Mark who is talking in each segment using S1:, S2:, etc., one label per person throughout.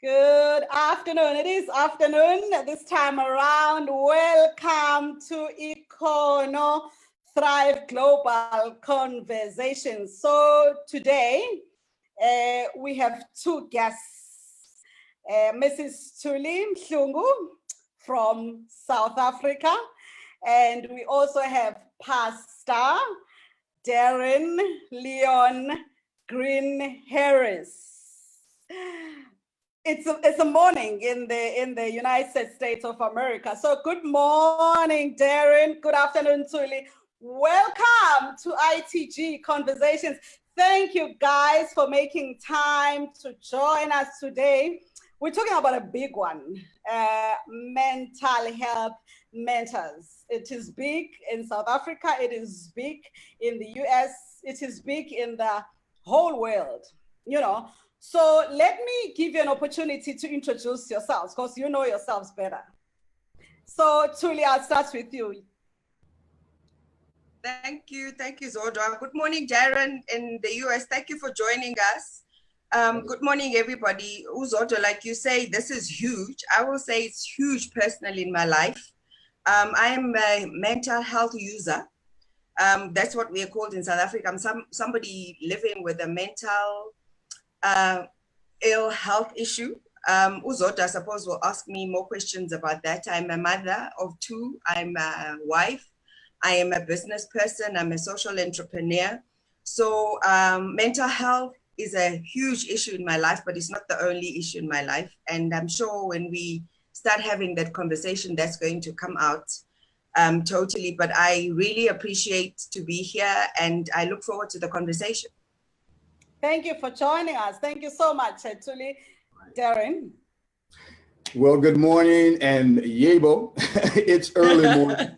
S1: Good afternoon. It is afternoon this time around. Welcome to Econo Thrive Global Conversations. So today we have two guests, Mrs. Mhlungu from South Africa, and we also have Pastor Darrin Leon Green Harris. It's a morning in the United States of America. So good morning, Darrin. Good afternoon, Thuli. Welcome to ITG Conversations. Thank you guys for making time to join us today. We're talking about a big one, mental health matters. It is big in South Africa. It is big in the US. It is big in the whole world, you know. So let me give you an opportunity to introduce yourselves because you know yourselves better. So Thuli, I'll start with you.
S2: Thank you, Zodwa. Good morning, Darrin in the US. Thank you for joining us. Good morning, everybody. Zodwa, like you say, this is huge. I will say it's huge personally in my life. I am a mental health user. That's what we are called in South Africa. I'm somebody living with a mental ill health issue. Zodwa, I suppose, will ask me more questions about that. I'm a mother of two. I'm a wife. I am a business person. I'm a social entrepreneur. So mental health is a huge issue in my life, but it's not the only issue in my life. And I'm sure when we start having that conversation, that's going to come out totally. But I really appreciate to be here and I look forward to the conversation.
S1: Thank you for joining us. Thank you so much, Thuli. Darrin.
S3: Well, good morning and Yebo. It's early morning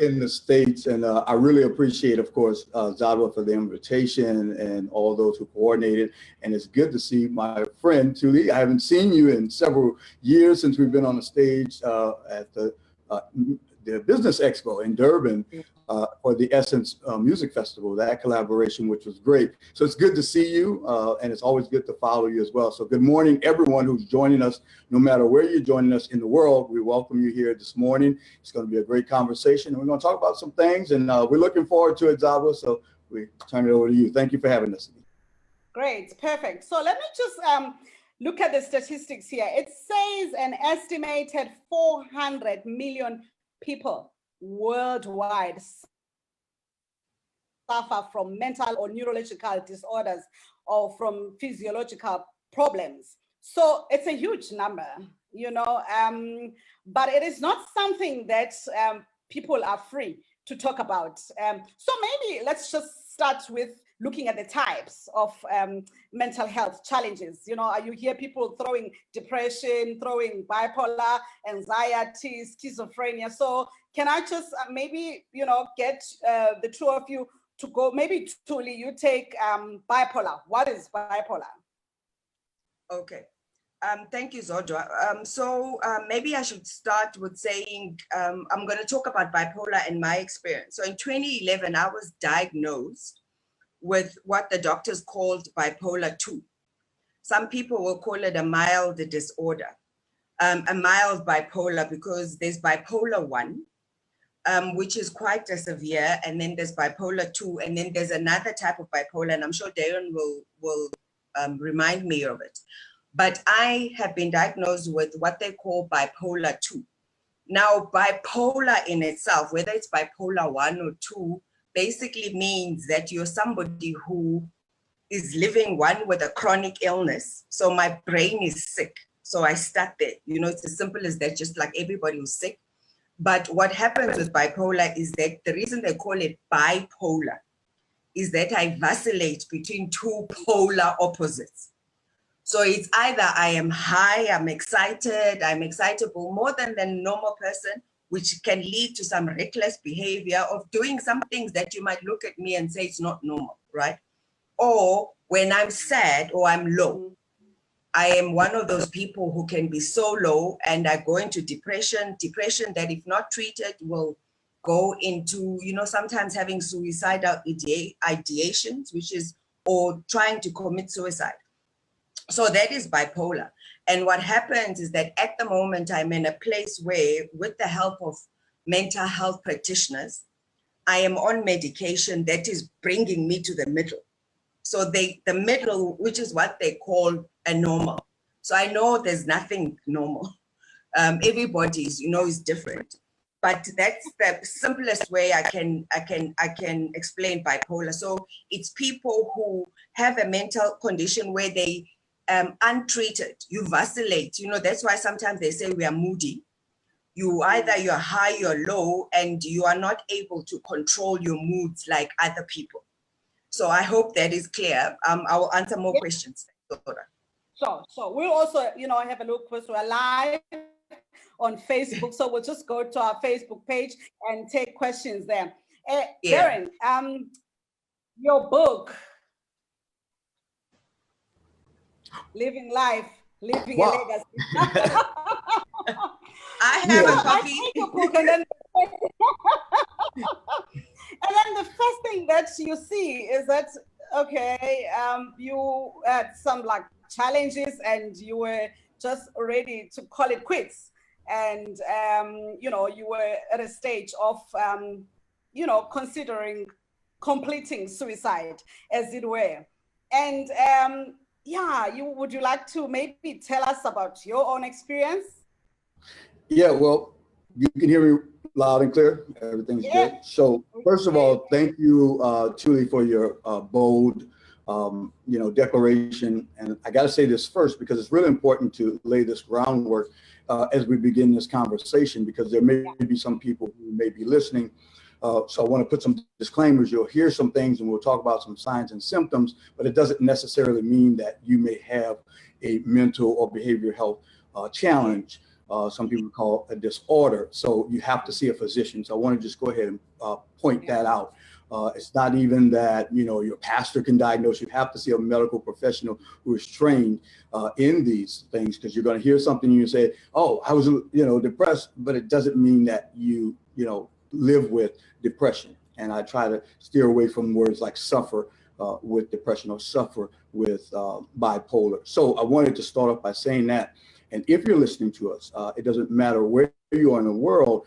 S3: in the States, and I really appreciate, of course, Zodwa for the invitation and all those who coordinated. And it's good to see my friend Thuli. I haven't seen you in several years since we've been on the stage at the Business Expo in Durban for the Essence Music Festival, that collaboration, which was great. So it's good to see you, and it's always good to follow you as well. So good morning, everyone who's joining us, no matter where you're joining us in the world. We welcome you here this morning. It's going to be a great conversation. And we're going to talk about some things, and we're looking forward to it, Zodwa. So we turn it over to you. Thank you for having us.
S1: Great, perfect. So let me just look at the statistics here. It says an estimated 400 million people worldwide suffer from mental or neurological disorders or from physiological problems. So it's a huge number, you know, but it is not something that people are free to talk about. So maybe let's just start with looking at the types of mental health challenges. You know, you hear people throwing depression, throwing bipolar, anxiety, schizophrenia. So can I just maybe, you know, get the two of you to go, maybe Thuli, you take bipolar. What is bipolar?
S2: Okay. Thank you, Zodwa. So maybe I should start with saying, I'm going to talk about bipolar and my experience. So in 2011, I was diagnosed with what the doctors called bipolar 2. Some people will call it a mild disorder, a mild bipolar, because there's bipolar 1, which is quite severe, and then there's bipolar 2, and then there's another type of bipolar, and I'm sure Darrin will remind me of it. But I have been diagnosed with what they call bipolar 2. Now, bipolar in itself, whether it's bipolar 1 or 2, basically means that you're somebody who is living with a chronic illness. So my brain is sick. So I start there. You know, it's as simple as that, just like everybody who's sick. But what happens with bipolar is that the reason they call it bipolar is that I vacillate between two polar opposites. So it's either I am high, I'm excitable more than the normal person, which can lead to some reckless behavior of doing some things that you might look at me and say it's not normal, right? Or when I'm sad or I'm low, I am one of those people who can be so low and I go into depression that if not treated will go into, you know, sometimes having suicidal ideations, which is, or trying to commit suicide. So that is bipolar. And what happens is that at the moment, I'm in a place where, with the help of mental health practitioners, I am on medication that is bringing me to the middle. So the middle, which is what they call a normal. So I know there's nothing normal. Everybody's, is different. But that's the simplest way I can explain bipolar. So it's people who have a mental condition where they untreated, you vacillate. That's why sometimes they say we are moody. You're high, you're low, and you are not able to control your moods like other people. So I hope that is clear. I will answer more questions.
S1: Sure. We'll also, have a look because we're live on Facebook. So we'll just go to our Facebook page and take questions there. Darrin, your book, Living Life, Leaving a Legacy.
S2: I have a copy.
S1: I take a book and then the first thing that you see is that, okay, you had some challenges and you were just ready to call it quits. And, you were at a stage of, considering completing suicide, as it were. And would you like to maybe tell us about your own experience?
S3: Yeah, well, you can hear me loud and clear. Everything's good. So first of all, thank you, Thuli, for your bold, declaration. And I got to say this first because it's really important to lay this groundwork as we begin this conversation, because there may be some people who may be listening. So I want to put some disclaimers. You'll hear some things and we'll talk about some signs and symptoms, but it doesn't necessarily mean that you may have a mental or behavioral health challenge. Some people call a disorder. So you have to see a physician. So I want to just go ahead and point that out. It's not even that, your pastor can diagnose. You have to see a medical professional who is trained in these things, because you're going to hear something and you say, oh, I was, depressed, but it doesn't mean that you live with depression. And I try to steer away from words like suffer with depression or suffer with bipolar. So I wanted to start off by saying that. And if you're listening to us, it doesn't matter where you are in the world,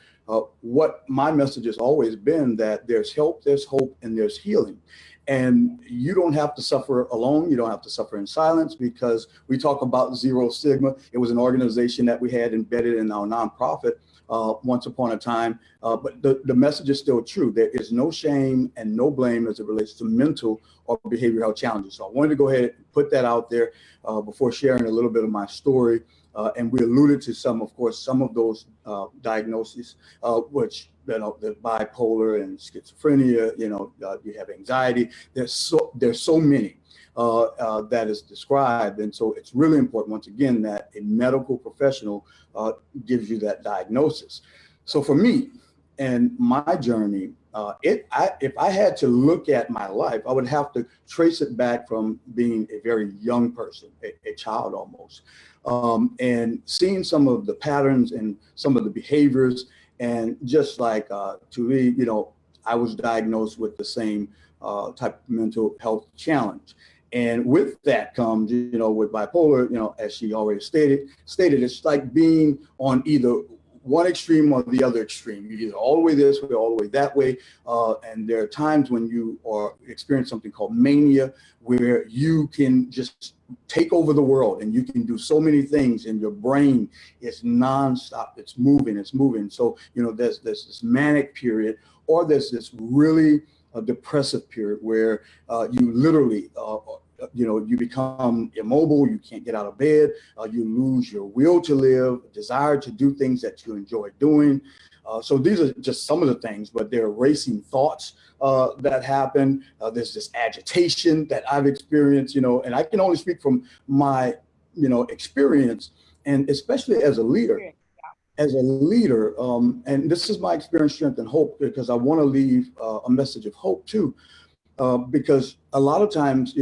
S3: what my message has always been that there's help, there's hope, and there's healing. And you don't have to suffer alone. You don't have to suffer in silence, because we talk about Zero Stigma. It was an organization that we had embedded in our nonprofit once upon a time. But the message is still true. There is no shame and no blame as it relates to mental or behavioral health challenges. So I wanted to go ahead and put that out there before sharing a little bit of my story. And we alluded to some of those diagnoses, which, the bipolar and schizophrenia, you have anxiety. There's so many that is described. And so it's really important, once again, that a medical professional gives you that diagnosis. So for me and my journey, if I had to look at my life, I would have to trace it back from being a very young person, a child almost, and seeing some of the patterns and some of the behaviors. And just like Thuli, I was diagnosed with the same type of mental health challenge. And with that comes, with bipolar, as she already stated, it's like being on either one extreme or the other extreme. You're either all the way this way, all the way that way. And there are times when you experience something called mania, where you can just take over the world and you can do so many things, and your brain is nonstop. It's moving. So, there's this manic period, or there's this really depressive period where you literally you become immobile, you can't get out of bed, you lose your will to live, desire to do things that you enjoy doing. So these are just some of the things, but there are racing thoughts that happen. There's this agitation that I've experienced, and I can only speak from my, experience, and especially as a leader. And this is my experience, strength, and hope, because I want to leave a message of hope too, because a lot of times,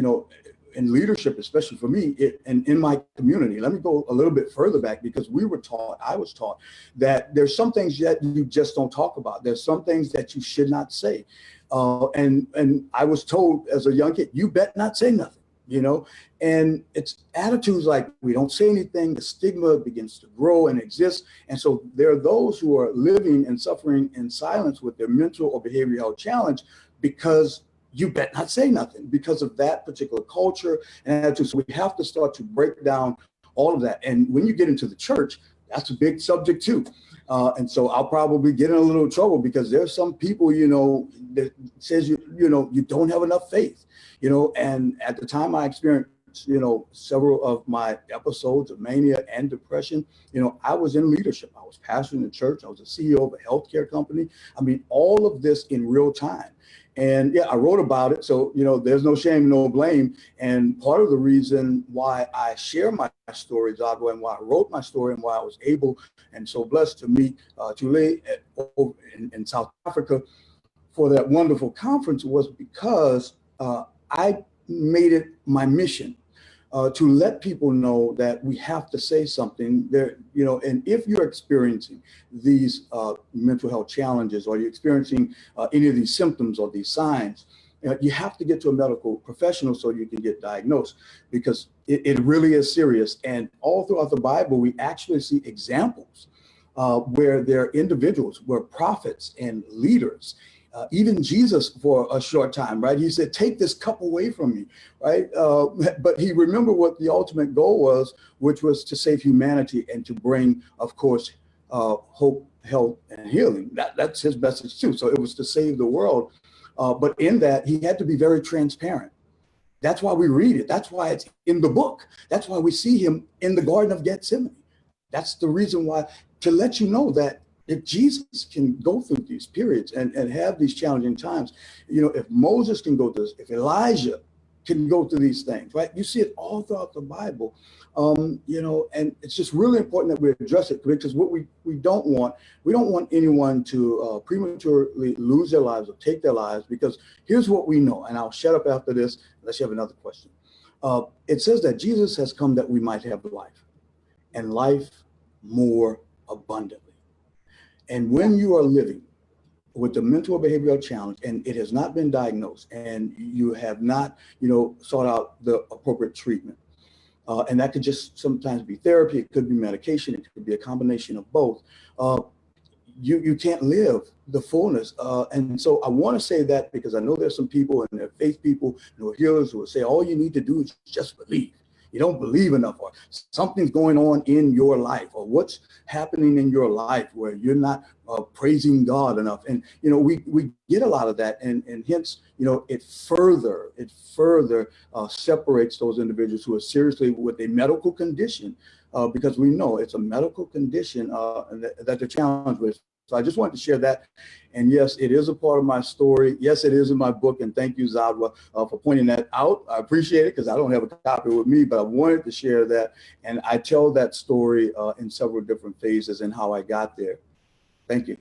S3: in leadership, especially for me, and in my community, let me go a little bit further back, because I was taught that there's some things that you just don't talk about. There's some things that you should not say. And I was told as a young kid, you bet not say nothing. you know, and it's attitudes like we don't say anything, the stigma begins to grow and exist. And so there are those who are living and suffering in silence with their mental or behavioral health challenge because you bet not say nothing because of that particular culture and attitude. So we have to start to break down all of that. And when you get into the church, that's a big subject too. And so I'll probably get in a little trouble because there's some people, you know, that says, you know, you don't have enough faith, you know, and at the time I experienced, you know, several of my episodes of mania and depression, you know, I was in leadership. I was pastoring the church. I was a CEO of a healthcare company. I mean, all of this in real time. And yeah, I wrote about it. So, you know, there's no shame, no blame. And part of the reason why I share my story, Zodwa, and why I wrote my story and why I was able and so blessed to meet Thulisile in South Africa for that wonderful conference was because I made it my mission to let people know that we have to say something there, you know, and if you're experiencing these mental health challenges or you're experiencing any of these symptoms or these signs, you have to get to a medical professional so you can get diagnosed because it really is serious. And all throughout the Bible, we actually see examples where there are individuals, where prophets and leaders, even Jesus for a short time, right? He said, take this cup away from me, right? But he remembered what the ultimate goal was, which was to save humanity and to bring, of course, hope, health, and healing. That's his message too. So it was to save the world. But in that, he had to be very transparent. That's why we read it. That's why it's in the book. That's why we see him in the Garden of Gethsemane. That's the reason why, to let you know that if Jesus can go through these periods and have these challenging times, you know, if Moses can go through this, if Elijah can go through these things, right? You see it all throughout the Bible, you know, and it's just really important that we address it because what we don't want anyone to prematurely lose their lives or take their lives because here's what we know, and I'll shut up after this unless you have another question. It says that Jesus has come that we might have life and life more abundantly. And when you are living with a mental or behavioral challenge and it has not been diagnosed and you have not, you know, sought out the appropriate treatment, and that could just sometimes be therapy, it could be medication, it could be a combination of both, you can't live the fullness. And so I want to say that because I know there's some people and they're faith people who are healers who will say, all you need to do is just believe. You don't believe enough, or something's going on in your life, or what's happening in your life where you're not praising God enough. And, you know, we get a lot of that. And hence, you know, it further separates those individuals who are seriously with a medical condition, because we know it's a medical condition that they're challenged with. So I just wanted to share that. And yes, it is a part of my story. Yes, it is in my book. And thank you, Zodwa, for pointing that out. I appreciate it because I don't have a copy with me, but I wanted to share that. And I tell that story in several different phases and how I got there. Thank you.